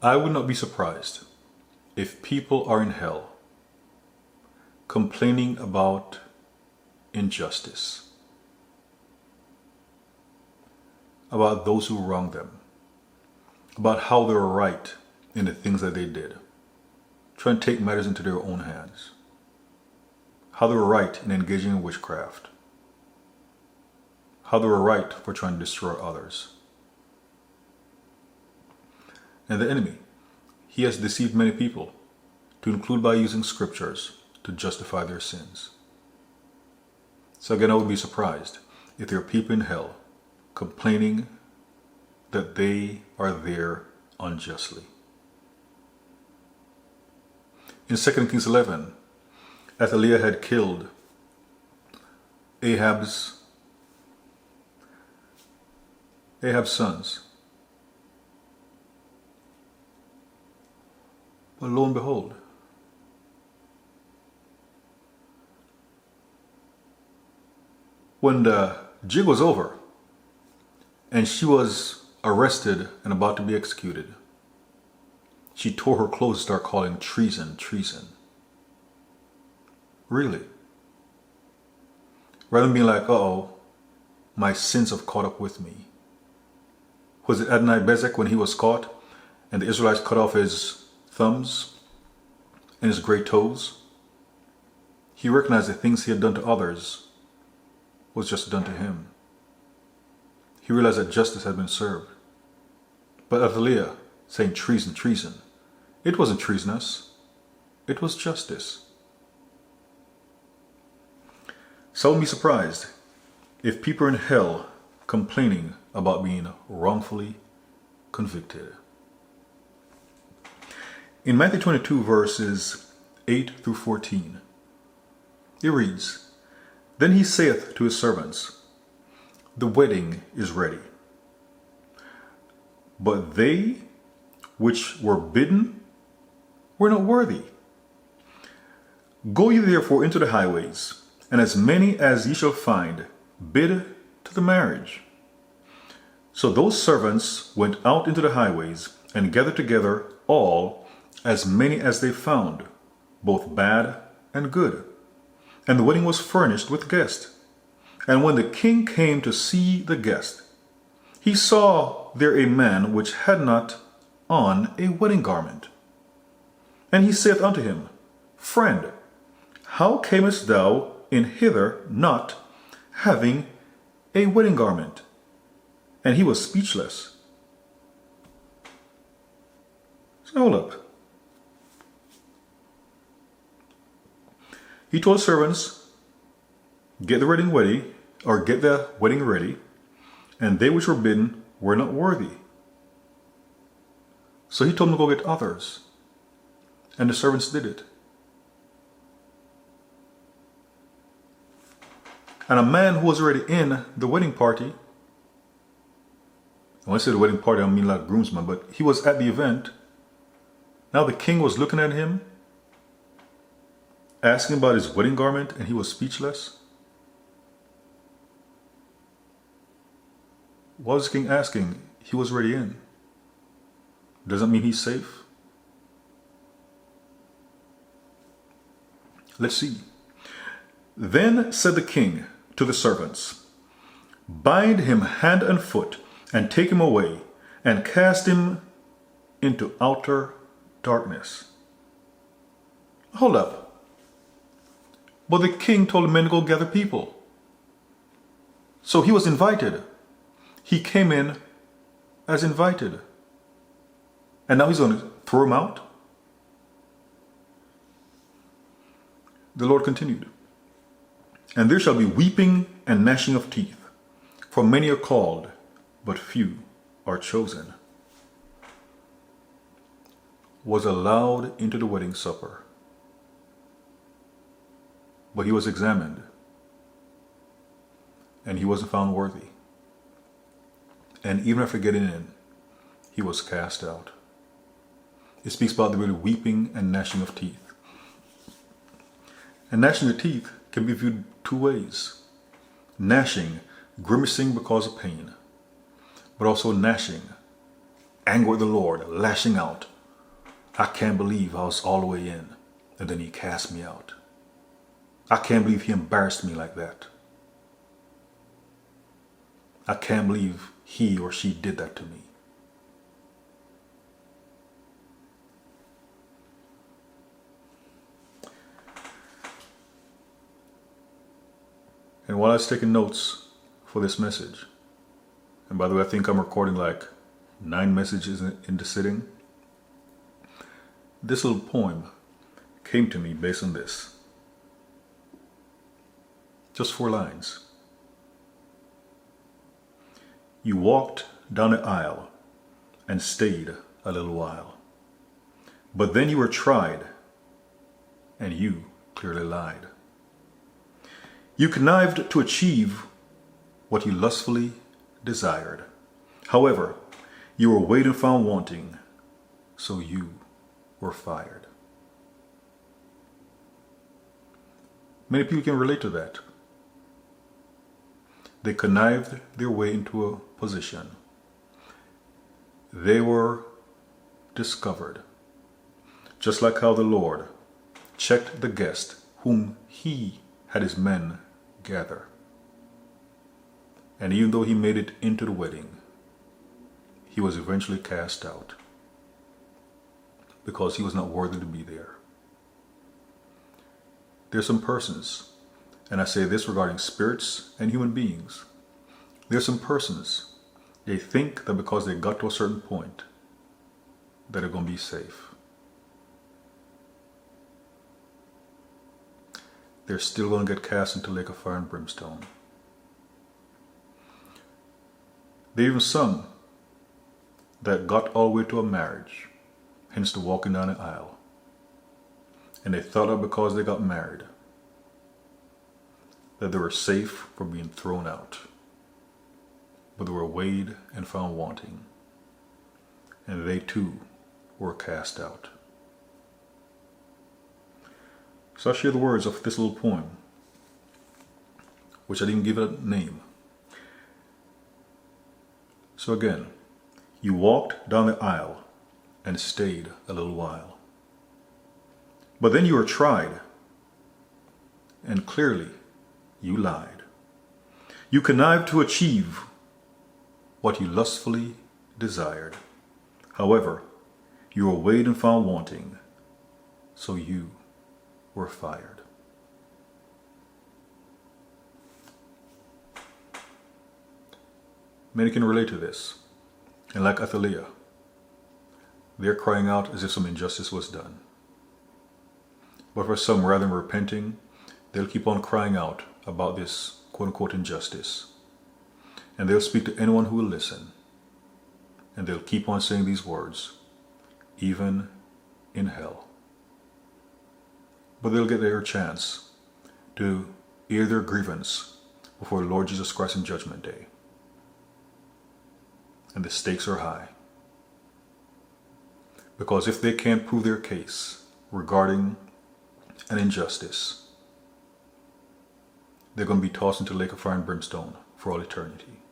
I would not be surprised if people are in hell complaining about injustice, about those who wronged them, about how they were right in the things that they did, trying to take matters into their own hands, how they were right in engaging in witchcraft, how they were right for trying to destroy others. And the enemy, he has deceived many people, to include by using scriptures to justify their sins. So again, I would be surprised if there are people in hell complaining that they are there unjustly. In 2 Kings 11, Athaliah had killed Ahab's sons. But lo and behold, when the jig was over and she was arrested and about to be executed, she tore her clothes and started calling treason, treason. Really? Rather than being like, uh-oh, my sins have caught up with me. Was it Adonai-Bezek when he was caught and the Israelites cut off his thumbs and his great toes? He recognized the things he had done to others was just done to him. He realized that justice had been served. But Athaliah saying treason, treason, it wasn't treasonous. It was justice. So I wouldn't be surprised if people are in hell complaining about being wrongfully convicted. In Matthew 22 verses 8 through 14, it reads, Then he saith to his servants, The wedding is ready, but they which were bidden were not worthy. Go ye therefore into the highways, and as many as ye shall find, bid to the marriage. So those servants went out into the highways, and gathered together all, as many as they found, both bad and good. And the wedding was furnished with guests. And when the king came to see the guest, he saw there a man which had not on a wedding garment. And he saith unto him, Friend, how camest thou in hither not having a wedding garment? And he was speechless. So hold up. He told servants, get the wedding ready, and they which were bidden were not worthy. So he told them to go get others, and the servants did it. And a man who was already in the wedding party, when I say the wedding party, I don't mean like groomsman, but he was at the event. Now the king was looking at him, asking about his wedding garment, and he was speechless. What was the king asking? He was already in. Doesn't mean he's safe. Let's see. Then said the king to the servants, Bind him hand and foot, and take him away, and cast him into outer darkness. Hold up. But the king told the men to go gather people. So he was invited. He came in as invited. And now he's going to throw him out? The Lord continued, And there shall be weeping and gnashing of teeth, for many are called, but few are chosen. Was allowed into the wedding supper, but he was examined, and he wasn't found worthy. And even after getting in, he was cast out. It speaks about the really weeping and gnashing of teeth. And gnashing of teeth can be viewed two ways. Gnashing, grimacing because of pain, but also gnashing, anger with the Lord, lashing out I can't believe I was all the way in and then he cast me out. I can't believe he embarrassed me like that. I can't believe he or she did that to me. And while I was taking notes for this message, and by the way, I think I'm recording like 9 messages in the sitting, this little poem came to me based on this. Just 4 lines. You walked down the aisle and stayed a little while. But then you were tried, and you clearly lied. You connived to achieve what you lustfully desired. However, you were weighed and found wanting, so you were fired. Many people can relate to that. They connived their way into a position. They were discovered. Just like how the Lord checked the guest whom he had his men gather. And even though he made it into the wedding, he was eventually cast out because he was not worthy to be there. There's some persons, and I say this regarding spirits and human beings, there's some persons, they think that because they got to a certain point, that they're going to be safe. They're still going to get cast into the lake of fire and brimstone. There are even some that got all the way to a marriage, hence the walking down the aisle. And they thought that because they got married, that they were safe from being thrown out. But they were weighed and found wanting. And they too were cast out. So I share the words of this little poem, which I didn't give it a name. So again, you walked down the aisle and stayed a little while. But then you were tried, and clearly you lied. You connived to achieve what you lustfully desired. However, you were weighed and found wanting, so you were fired. Many can relate to this, and like Athaliah, they're crying out as if some injustice was done. But for some, rather than repenting, they'll keep on crying out about this quote-unquote injustice. And they'll speak to anyone who will listen. And they'll keep on saying these words, even in hell. But they'll get their chance to air their grievance before the Lord Jesus Christ in Judgment Day. And the stakes are high. Because if they can't prove their case regarding an injustice, they're going to be tossed into the lake of fire and brimstone for all eternity.